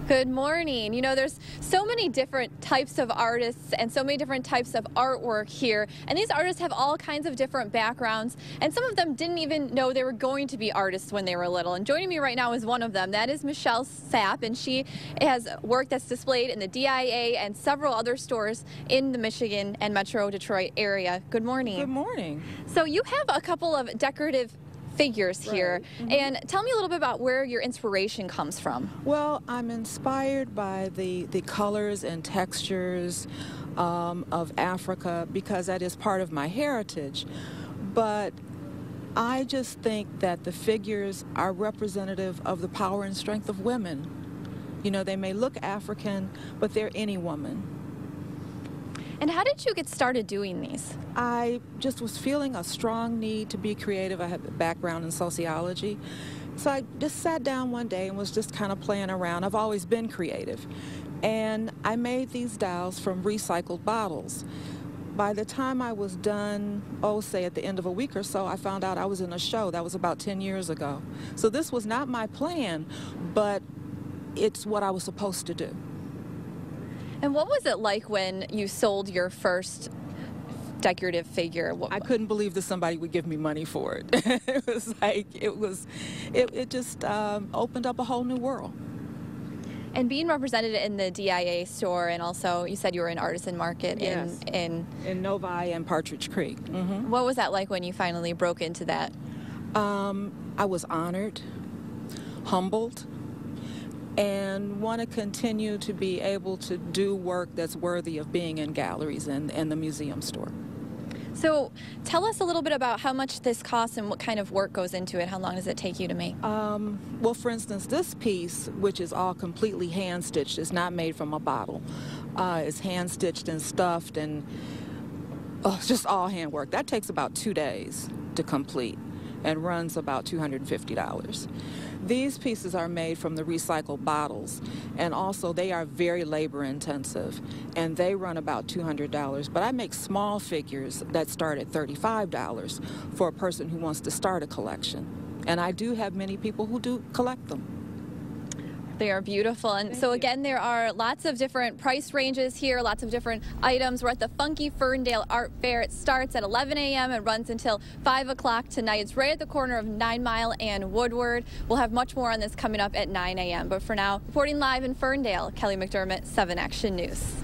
Good morning. You know, there's so many different types of artists and so many different types of artwork here. And these artists have all kinds of different backgrounds. And some of them didn't even know they were going to be artists when they were little. And joining me right now is one of them. That is Michelle Sapp. And she has work that's displayed in the DIA and several other stores in the Michigan and Metro Detroit area. Good morning. Good morning. So you have a couple of decorative figures here, and tell me a little bit about where your inspiration comes from. Well, I'm inspired by the colors and textures of Africa because that is part of my heritage, but I just think that the figures are representative of the power and strength of women. You know, they may look African, but they're any woman. And how did you get started doing these? I just was feeling a strong need to be creative. I have a background in sociology. So I just sat down one day and was just kind of playing around. I've always been creative. And I made these dolls from recycled bottles. By the time I was done, say at the end of a week or so, I found out I was in a show. That was about 10 years ago. So this was not my plan, but it's what I was supposed to do. And what was it like when you sold your first decorative figure? I couldn't believe that somebody would give me money for it. It was like, it just opened up a whole new world. And being represented in the DIA store, and also you said you were in Artisan Market in Novi and Partridge Creek. What was that like when you finally broke into that? I was honored, humbled, and want to continue to be able to do work that's worthy of being in galleries and the museum store. So tell us a little bit about how much this costs and what kind of work goes into it. How long does it take you to make? Well, for instance, this piece, which is all completely hand-stitched, is not made from a bottle. It's hand-stitched and stuffed and it's just all handwork. That takes about 2 days to complete and runs about $250. These pieces are made from the recycled bottles, and also they are very labor intensive, and they run about $200. But I make small figures that start at $35 for a person who wants to start a collection. And I do have many people who do collect them. They are beautiful. And so again, there are lots of different price ranges here, lots of different items. We're at the Funky Ferndale Art Fair. It starts at 11 a.m. and runs until 5 o'clock tonight. It's right at the corner of 9 Mile and Woodward. We'll have much more on this coming up at 9 a.m. But for now, reporting live in Ferndale, Kelly McDermott, 7 Action News.